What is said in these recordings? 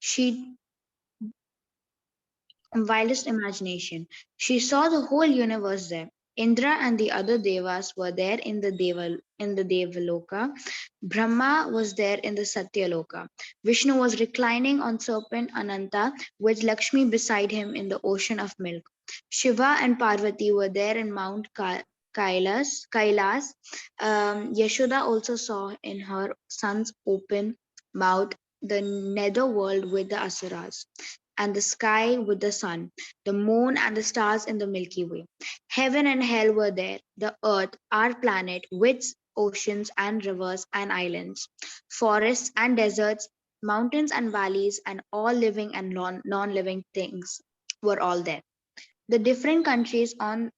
she wildest imagination. She saw the whole universe there. Indra and the other devas were there in the Devaloka. Brahma was there in the Satyaloka. Vishnu was reclining on serpent Ananta with Lakshmi beside him in the ocean of milk. Shiva and Parvati were there in Mount Kailas. Yashoda also saw in her son's open mouth the nether world with the asuras and the sky with the sun, the moon and the stars in the Milky Way. Heaven and hell were there, the earth, our planet, with oceans and rivers and islands, forests and deserts, mountains and valleys, and all living and non living things were all there. The different countries on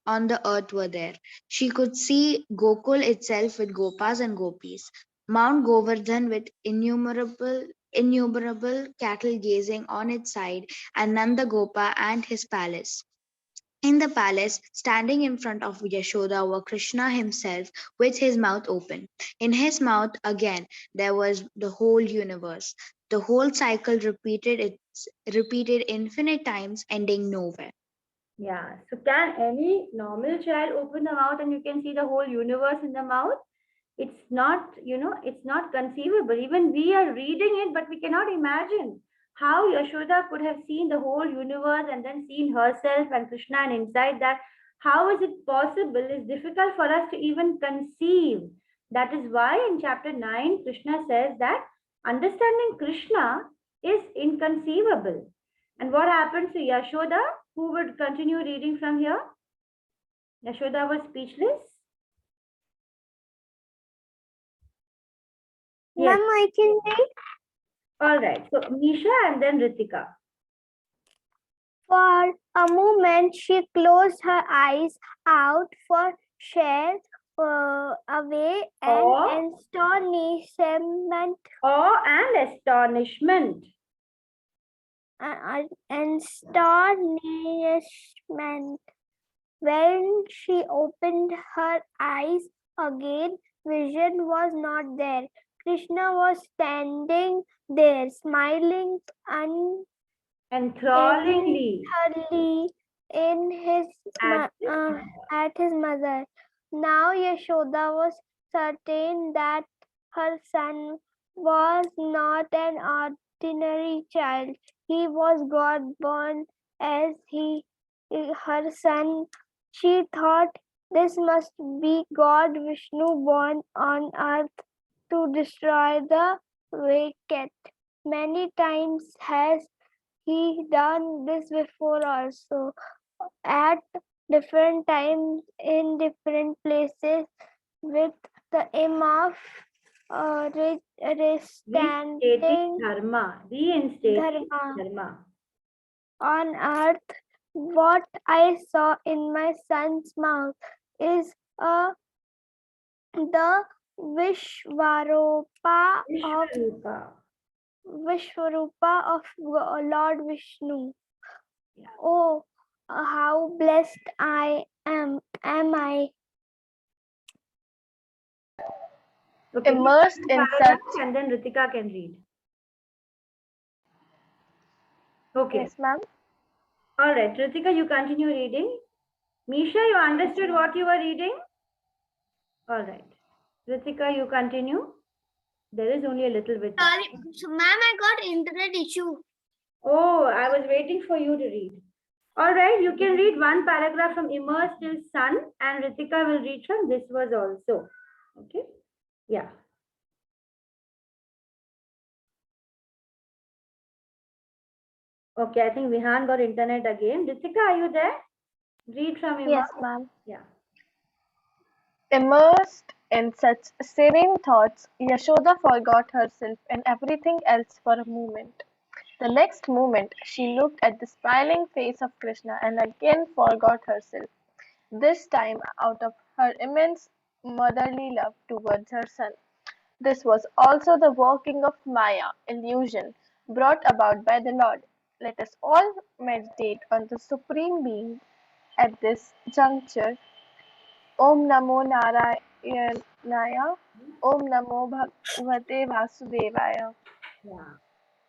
the earth were there. She could see Gokul itself with gopas and gopis, Mount Govardhan with innumerable cattle gazing on its side, and Nanda Gopa and his palace. In the palace, standing in front of Yashoda, were Krishna himself with his mouth open. In his mouth, again, there was the whole universe. The whole cycle repeated infinite times, ending nowhere. Yeah. So can any normal child open the mouth and you can see the whole universe in the mouth? It's not, it's not conceivable. Even we are reading it, but we cannot imagine how Yashoda could have seen the whole universe and then seen herself and Krishna, and inside that, how is it possible? It's difficult for us to even conceive. That is why in chapter 9, Krishna says that understanding Krishna is inconceivable. And what happens to Yashoda? Who would continue reading from here? Yashoda was speechless. Yes. Ma'am, I can read. All right. So Misha and then Ritika. For a moment, she closed her eyes out for share away and astonishment. Awe and astonishment. Astonishment. When she opened her eyes again, vision was not there. Krishna was standing there, smiling Enthrallingly. in his at his mother. Now Yashoda was certain that her son was not an ordinary child. He was God born as her son. She thought this must be God Vishnu born on earth to destroy the wicked. Many times has he done this before also at different times in different places with the aim of reinstating dharma on earth. What I saw in my son's mouth is the Vishwarupa of Lord Vishnu. Oh, how blessed I am I. Okay, Immersed in such. and then Ritika can read. Okay. Yes, ma'am. All right, Ritika, you continue reading. Misha, you understood what you were reading? All right. Ritika, you continue. There is only a little bit. Sorry, ma'am, I got internet issue. Oh, I was waiting for you to read. All right, you can read one paragraph from Immersed till Sun, and Ritika will read from this verse also. Okay? Yeah. Okay, I think Vihan got internet again. Ritika, are you there? Read from Immersed. Yes, ma'am. Yeah. Immersed in such serene thoughts, Yashoda forgot herself and everything else for a moment. The next moment, she looked at the smiling face of Krishna and again forgot herself, this time out of her immense motherly love towards her son. This was also the working of Maya, illusion, brought about by the Lord. Let us all meditate on the Supreme Being at this juncture. Om Namo Narayanaya. Om Namo Bhagavate Vasudevaya. Yeah.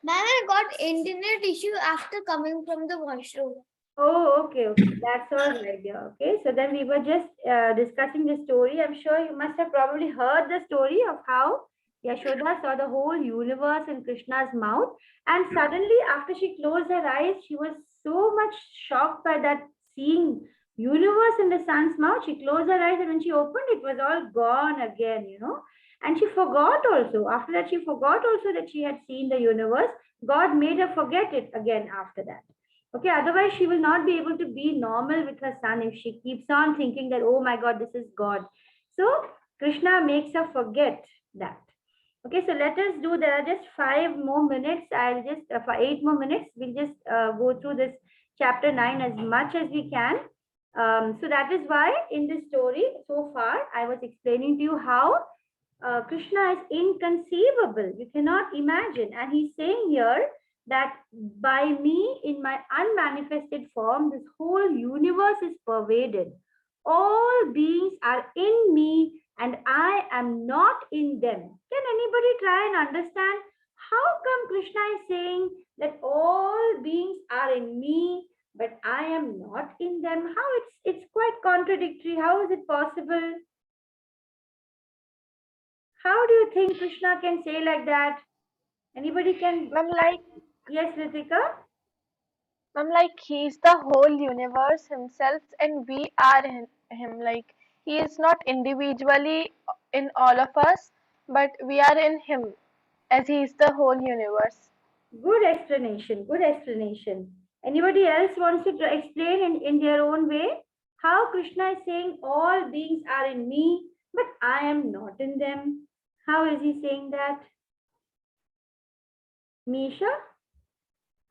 Ma'am, I got internet issue after coming from the washroom. Oh, okay, okay. That's all right, dear. Okay, so then we were just discussing the story. I'm sure you must have probably heard the story of how Yashoda saw the whole universe in Krishna's mouth, and suddenly, after she closed her eyes, she was so much shocked by that seeing universe in the son's mouth. She closed her eyes, and when she opened, it was all gone again, And she forgot also. After that, she forgot also that she had seen the universe. God made her forget it again after that. Okay, otherwise she will not be able to be normal with her son if she keeps on thinking that, oh my God, this is God. So Krishna makes her forget that. Okay, so let us do, there are just 5 more minutes. I'll just, for 8 more minutes, we'll just go through this chapter 9 as much as we can. So that is why in this story so far, I was explaining to you how Krishna is inconceivable. You cannot imagine. And he's saying here that by me, in my unmanifested form, this whole universe is pervaded. All beings are in me and I am not in them. Can anybody try and understand how come Krishna is saying that all beings are in me, but I am not in them? How it's quite contradictory. How is it possible? How do you think Krishna can say like that? Anybody can? Ma'am, like, Yes, Ritika? he's the whole universe himself, and we are him. Like, he is not individually in all of us, but we are in him, as he is the whole universe. Good explanation. Good explanation. Anybody else wants to explain in their own way how Krishna is saying all beings are in me, but I am not in them? How is he saying that? Misha,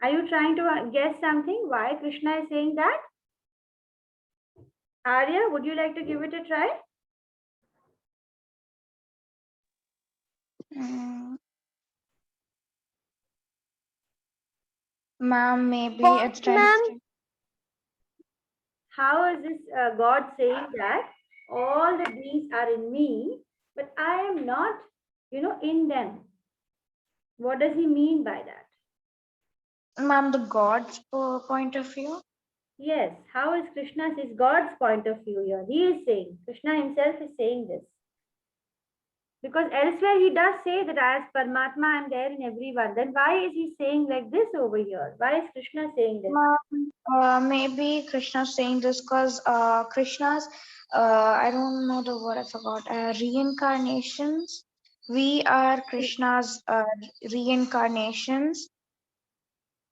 are you trying to guess something? Why Krishna is saying that? Arya, would you like to give it a try? Mm, ma'am, maybe What, it's trying ma'am? to. How is this God saying that all the beings are in me, but I am not, in them? What does he mean by that? Ma'am, the God's point of view. Yes, how is Krishna's is God's point of view here? He is saying, Krishna himself is saying this. Because elsewhere he does say that as Paramatma I am there in everyone. Then why is he saying like this over here? Why is Krishna saying this? Ma'am, maybe Krishna's saying this because Krishna's, I don't know the word, I forgot, reincarnations. We are Krishna's reincarnations.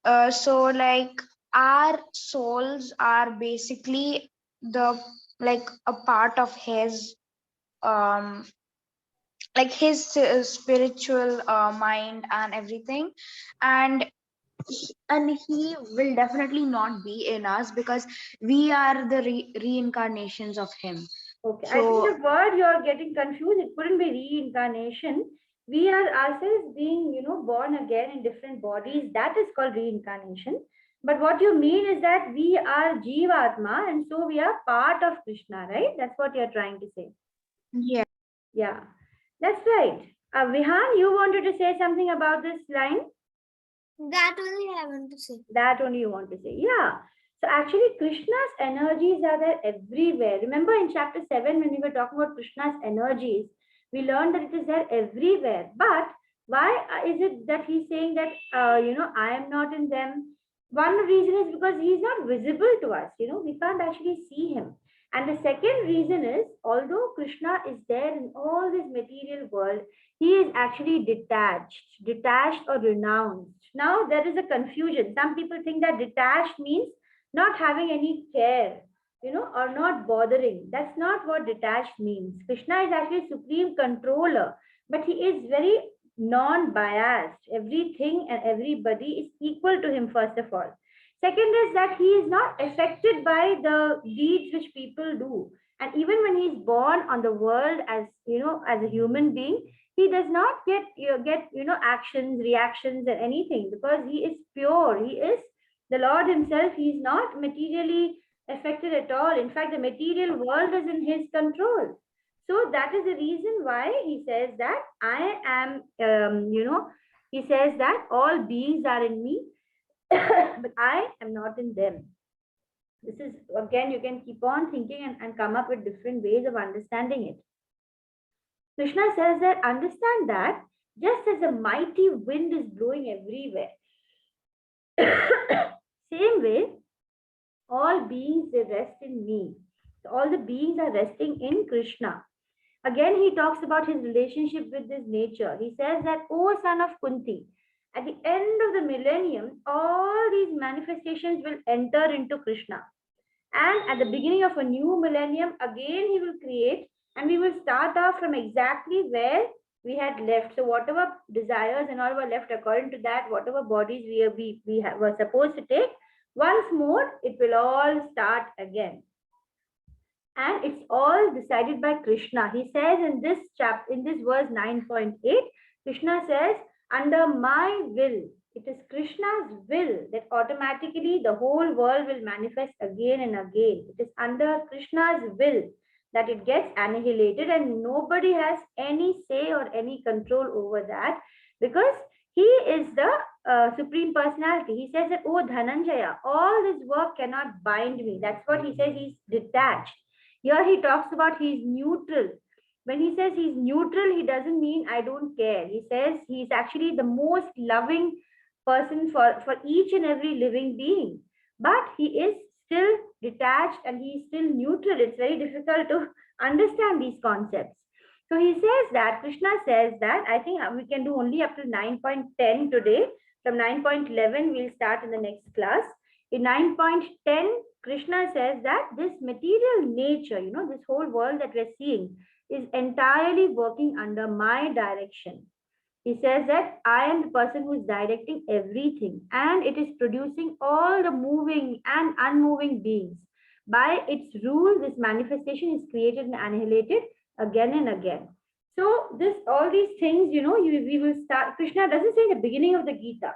So like our souls are basically the like a part of his um like his spiritual mind and everything, and he will definitely not be in us because we are the reincarnations of him. Okay, I think So the word you're getting confused, it couldn't be reincarnation. We are ourselves being, born again in different bodies. That is called reincarnation. But what you mean is that we are Jivatma and so we are part of Krishna, right? That's what you're trying to say. yeah. Yeah, that's right. Vihan, you wanted to say something about this line? That only I want to say. That only you want to say. Yeah. So actually, Krishna's energies are there everywhere. Remember in chapter 7, when we were talking about Krishna's energies, we learned that it is there everywhere. But why is it that he's saying that, I am not in them? One reason is because he's not visible to us. We can't actually see him. And the second reason is, although Krishna is there in all this material world, he is actually detached or renounced. Now there is a confusion. Some people think that detached means not having any care, or not bothering. That's not what detached means. Krishna is actually supreme controller, but he is very non-biased. Everything and everybody is equal to him, first of all. Second is that he is not affected by the deeds which people do. And even when he's born on the world as as a human being, he does not get actions, reactions, or anything because he is pure. He is the Lord himself. He is not materially affected at all. In fact, the material world is in his control. So that is the reason why he says that I am, He says that all beings are in me, but I am not in them. This is, again, you can keep on thinking and come up with different ways of understanding it. Krishna says that understand that just as a mighty wind is blowing everywhere, same way, all beings they rest in me. So all the beings are resting in Krishna. Again, he talks about his relationship with this nature. He says that, O son of Kunti, at the end of the millennium, all these manifestations will enter into Krishna. And at the beginning of a new millennium, again he will create, and we will start off from exactly where we had left. So whatever desires and all were left according to that, whatever bodies were supposed to take, once more it will all start again. And it's all decided by Krishna. He says in this chapter, in this verse 9.8, Krishna says, under my will, it is Krishna's will that automatically the whole world will manifest again and again. It is under Krishna's will that it gets annihilated, and nobody has any say or any control over that, because he is the Supreme Personality. He says that, oh Dhananjaya, all this work cannot bind me. That's what he says. He's detached. Here he talks about he's neutral. When he says he's neutral, he doesn't mean I don't care. He says he's actually the most loving person for each and every living being. But he is still detached and he's still neutral. It's very difficult to understand these concepts. So he says that, Krishna says that, I think we can do only up to 9.10 today. From 9.11, we'll start in the next class. In 9.10, Krishna says that this material nature, this whole world that we're seeing is entirely working under my direction. He says that I am the person who is directing everything, and it is producing all the moving and unmoving beings. By its rule, this manifestation is created and annihilated again and again. So all these things, we will start. Krishna doesn't say in the beginning of the Gita.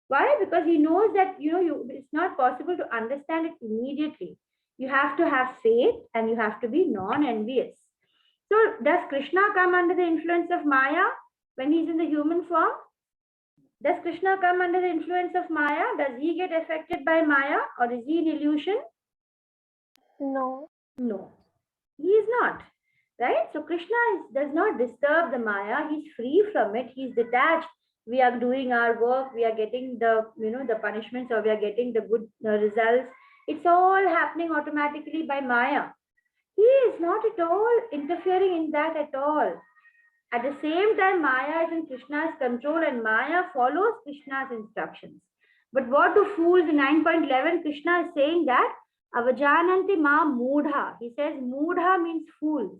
Why? Because he knows that it's not possible to understand it immediately. You have to have faith and you have to be non-envious. So does Krishna come under the influence of Maya when he's in the human form? Does Krishna come under the influence of Maya? Does he get affected by Maya, or is he an illusion? No. No, he is not. Right? So Krishna does not disturb the Maya. He's free from it. He's detached. We are doing our work. We are getting the the punishments, or we are getting the good results. It's all happening automatically by Maya. He is not at all interfering in that at all. At the same time, Maya is in Krishna's control and Maya follows Krishna's instructions. But what do fools, in 9.11, Krishna is saying that Avajananti ma mudha. He says mudha means fools.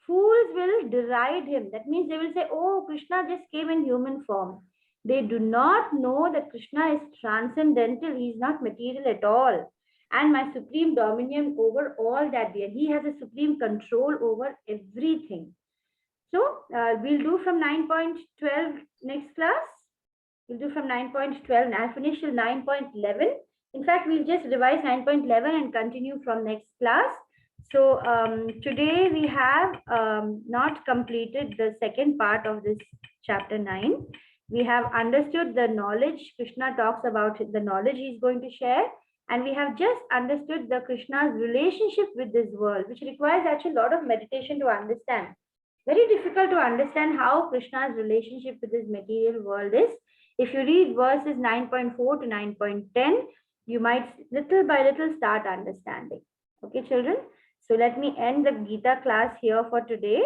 Fools will deride him. That means they will say, oh, Krishna just came in human form. They do not know that Krishna is transcendental. He is not material at all. And my supreme dominion over all that be. And he has a supreme control over everything. So we'll do from 9.12 next class. We'll do from 9.12 and I'll finish till 9.11. In fact, we'll just revise 9.11 and continue from next class. So today we have not completed the second part of this chapter 9. We have understood the knowledge. Krishna talks about the knowledge he's going to share. And we have just understood the Krishna's relationship with this world, which requires actually a lot of meditation to understand. Very difficult to understand how Krishna's relationship with this material world is. If you read verses 9.4 to 9.10, you might little by little start understanding. Okay, children? So let me end the Gita class here for today.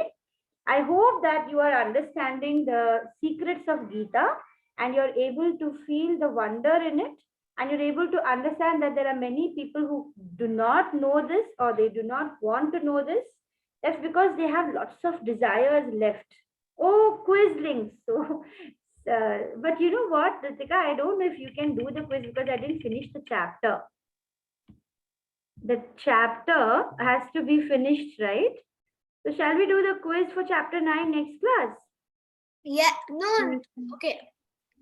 I hope that you are understanding the secrets of Gita and you're able to feel the wonder in it, and you're able to understand that there are many people who do not know this, or they do not want to know this. That's because they have lots of desires left. Oh, quizlings. So, but you know what, Ritika, I don't know if you can do the quiz because I didn't finish the chapter. The chapter has to be finished, right? So shall we do the quiz for chapter 9 next class? Yeah, no, okay.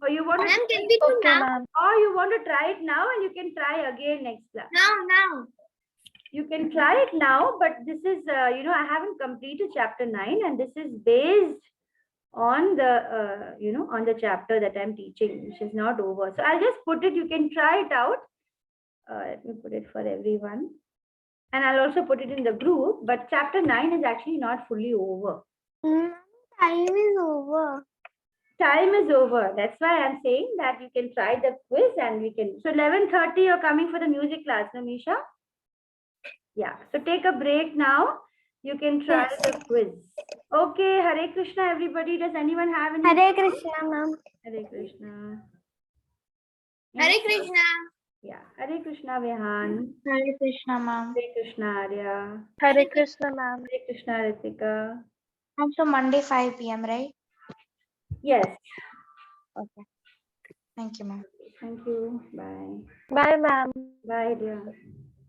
Or you want Ma'am, can we do Okay, now? ma'am. or you want to try it now and you can try again next class? Now. You can try it now, but this is, I haven't completed chapter 9 and this is based on the on the chapter that I'm teaching, which is not over. So I'll just put it. You can try it out. Let me put it for everyone, and I'll also put it in the group. But chapter 9 is actually not fully over. Time is over. Time is over. That's why I'm saying that you can try the quiz and we can. So 11:30, you're coming for the music class, no, Misha? Yeah. So take a break now. You can try the quiz. Okay. Hare Krishna, everybody. Does anyone have any? Hare Krishna, ma'am. Hare Krishna. Hare Krishna. Yeah. Hare Krishna, Vihan. Hare Krishna, ma'am. Hare Krishna, Arya. Hare Krishna, ma'am. Hare Krishna, Ritika. And so Monday 5 p.m., right? Yes. Okay. Thank you, ma'am. Thank you. Bye. Bye, ma'am. Bye, dear.